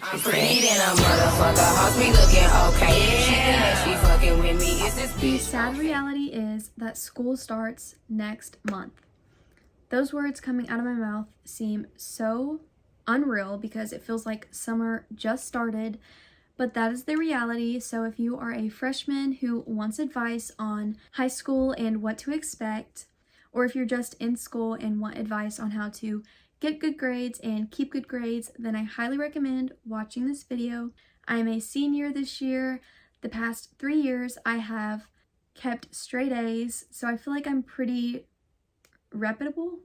I'm pretty than a motherfucker. Hoes be looking okay. She think that she fucking with me. Is this The sad reality is that school starts next month. Those words coming out of my mouth seem so unreal because it feels like summer just started, but that is the reality. So if you are a freshman who wants advice on high school and what to expect, or if you're just in school and want advice on how to get good grades and keep good grades, then I highly recommend watching this video. I am a senior this year. The past 3 years I have kept straight A's, so I feel like I'm pretty reputable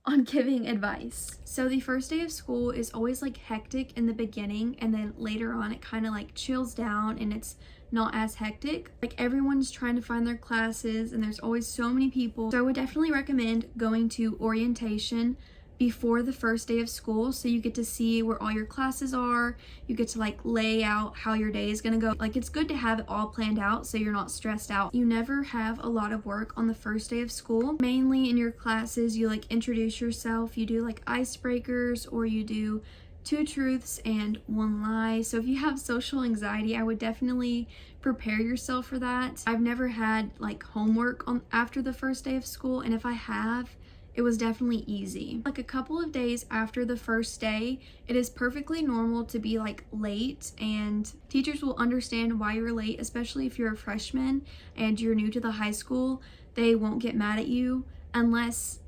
on giving advice. So the first day of school is always like hectic in the beginning, and then later on it kind of like chills down and it's not as hectic. Like everyone's trying to find their classes and there's always so many people. So I would definitely recommend going to orientation before the first day of school, so you get to see where all your classes are. You get to like lay out how your day is gonna go. Like it's good to have it all planned out so you're not stressed out. You never have a lot of work on the first day of school. Mainly in your classes you like introduce yourself, you do like icebreakers, or you do 2 truths and 1 lie. So if you have social anxiety, I would definitely prepare yourself for that. I've never had like homework on after the first day of school, and if I have, it was definitely easy. Like a couple of days after the first day, it is perfectly normal to be like late, and teachers will understand why you're late, especially if you're a freshman and you're new to the high school. They won't get mad at you unless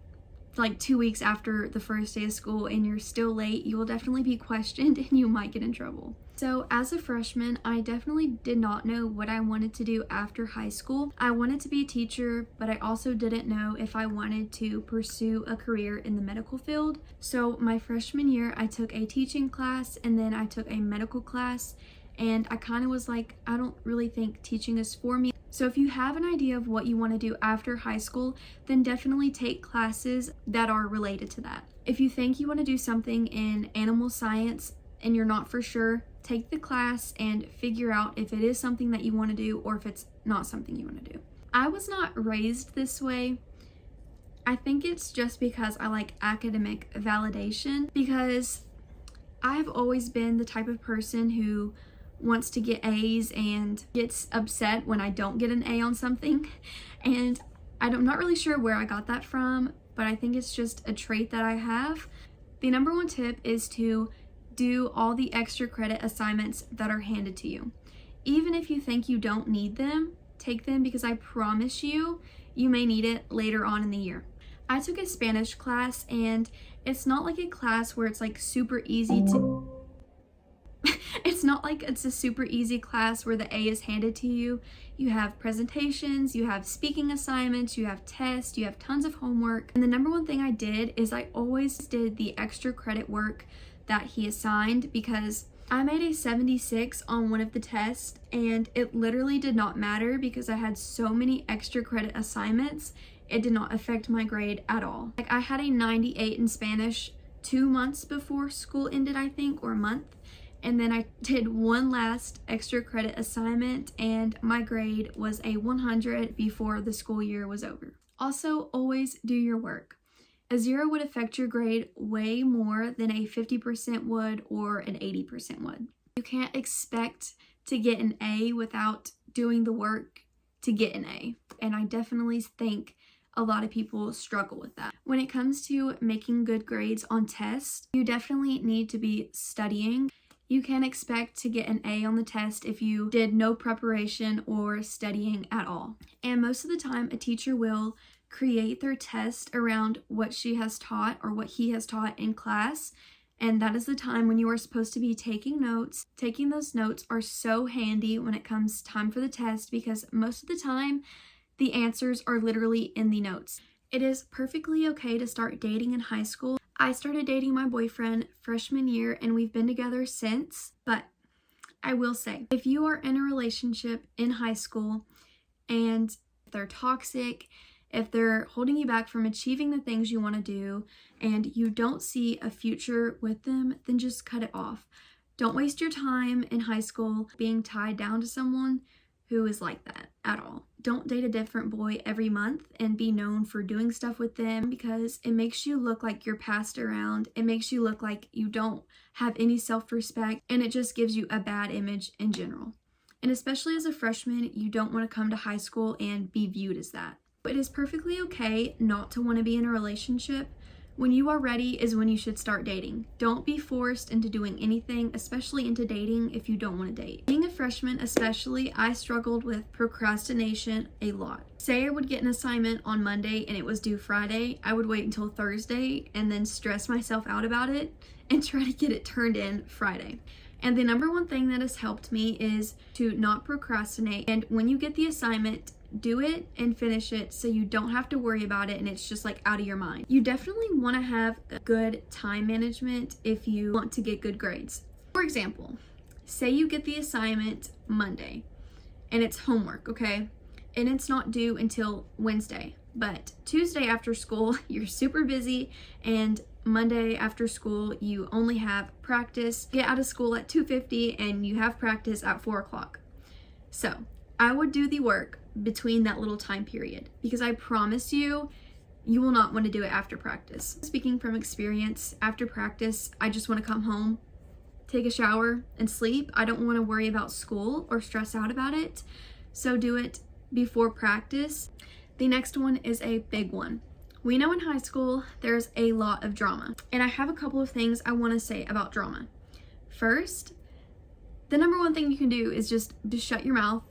like 2 weeks after the first day of school and you're still late. You will definitely be questioned and you might get in trouble. So as a freshman, I definitely did not know what I wanted to do after high school. I wanted to be a teacher, but I also didn't know if I wanted to pursue a career in the medical field. So my freshman year, I took a teaching class and then I took a medical class, and I kind of was like, I don't really think teaching is for me. So if you have an idea of what you want to do after high school, then definitely take classes that are related to that. If you think you want to do something in animal science and you're not for sure, take the class and figure out if it is something that you want to do or if it's not something you want to do. I was not raised this way. I think it's just because I like academic validation, because I've always been the type of person who wants to get A's and gets upset when I don't get an A on something. And I'm not really sure where I got that from, but I think it's just a trait that I have. The number 1 tip is to do all the extra credit assignments that are handed to you. Even if you think you don't need them, take them, because I promise you, you may need it later on in the year. I took a Spanish class, and it's not like a class where it's like super easy to it's not like it's a super easy class where the A is handed to you. You have presentations, you have speaking assignments, you have tests, you have tons of homework. And the number 1 thing I did is I always did the extra credit work that he assigned, because I made a 76 on one of the tests and it literally did not matter because I had so many extra credit assignments. It did not affect my grade at all. Like I had a 98 in Spanish 2 months before school ended, I think, or a month. And then I did 1 last extra credit assignment and my grade was a 100 before the school year was over. Also, always do your work. A 0 would affect your grade way more than a 50% would or an 80% would. You can't expect to get an A without doing the work to get an A. And I definitely think a lot of people struggle with that. When it comes to making good grades on tests, you definitely need to be studying. You can't expect to get an A on the test if you did no preparation or studying at all. And most of the time, a teacher will create their test around what she has taught or what he has taught in class. And that is the time when you are supposed to be taking notes. Taking those notes are so handy when it comes time for the test, because most of the time, the answers are literally in the notes. It is perfectly okay to start dating in high school. I started dating my boyfriend freshman year and we've been together since, but I will say, if you are in a relationship in high school and they're toxic, if they're holding you back from achieving the things you want to do and you don't see a future with them, then just cut it off. Don't waste your time in high school being tied down to someone. who is like that at all. Don't date a different boy every month and be known for doing stuff with them, because it makes you look like you're passed around. It makes you look like you don't have any self-respect, and it just gives you a bad image in general. And especially as a freshman, you don't want to come to high school and be viewed as that. It is perfectly okay not to want to be in a relationship. When you are ready is when you should start dating. Don't be forced into doing anything, especially into dating, if you don't want to date. Being a freshman especially, I struggled with procrastination a lot. Say I would get an assignment on Monday and it was due Friday, I would wait until Thursday and then stress myself out about it and try to get it turned in Friday. And the number one thing that has helped me is to not procrastinate. And when you get the assignment, do it and finish it so you don't have to worry about it and it's just like out of your mind. You definitely want to have good time management if you want to get good grades. For example, say you get the assignment Monday and it's homework, okay? And it's not due until Wednesday, but Tuesday after school, you're super busy, and Monday after school, you only have practice. Get out of school at 2:50 and you have practice at 4 o'clock. So I would do the work between that little time period, because I promise you, you will not want to do it after practice. Speaking from experience, after practice, I just want to come home, take a shower, and sleep. I don't want to worry about school or stress out about it. So do it before practice. The next one is a big one. We know in high school, there's a lot of drama, and I have a couple of things I want to say about drama. First, the number one thing you can do is just shut your mouth.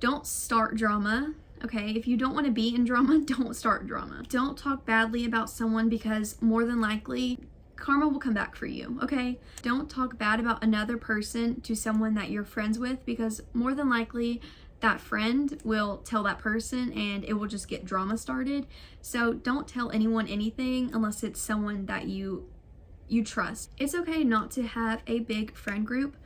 Don't start drama, okay? If you don't want to be in drama, don't start drama. Don't talk badly about someone, because more than likely, karma will come back for you, okay? Don't talk bad about another person to someone that you're friends with, because more than likely, that friend will tell that person and it will just get drama started. So don't tell anyone anything unless it's someone that you trust. It's okay not to have a big friend group.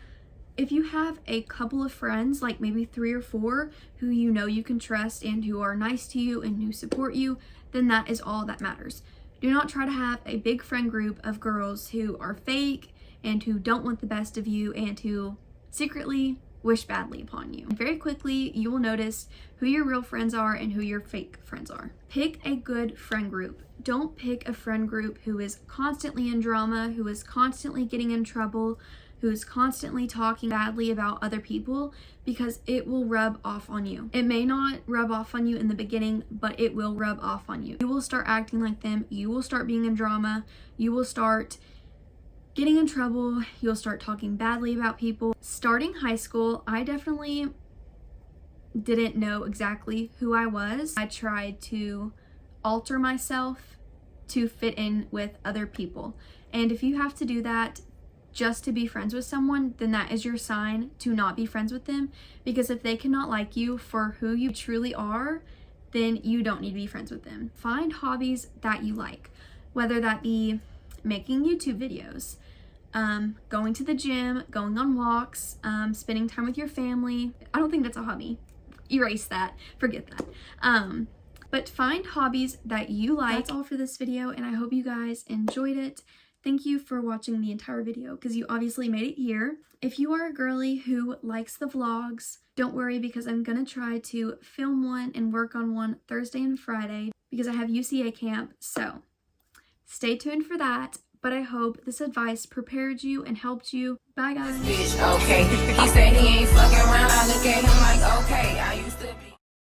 If you have a couple of friends, like maybe 3 or 4, who you know you can trust and who are nice to you and who support you, then that is all that matters. Do not try to have a big friend group of girls who are fake and who don't want the best of you and who secretly wish badly upon you. Very quickly, you will notice who your real friends are and who your fake friends are. Pick a good friend group. Don't pick a friend group who is constantly in drama, who is constantly getting in trouble, who's constantly talking badly about other people, because it will rub off on you. It may not rub off on you in the beginning, but it will rub off on you. You will start acting like them. You will start being in drama. You will start getting in trouble. You'll start talking badly about people. Starting high school, I definitely didn't know exactly who I was. I tried to alter myself to fit in with other people. And if you have to do that just to be friends with someone, then that is your sign to not be friends with them. Because if they cannot like you for who you truly are, then you don't need to be friends with them. Find hobbies that you like, whether that be making YouTube videos, going to the gym, going on walks, spending time with your family. I don't think that's a hobby. Erase that. Forget that. But find hobbies that you like. That's all for this video, and I hope you guys enjoyed it. Thank you for watching the entire video, because you obviously made it here. If you are a girly who likes the vlogs, don't worry, because I'm gonna try to film one and work on one Thursday and Friday, because I have UCA camp, so stay tuned for that. But I hope this advice prepared you and helped you. Bye, guys. Bitch, okay. He said he ain't fucking around. I look at him like, okay. I used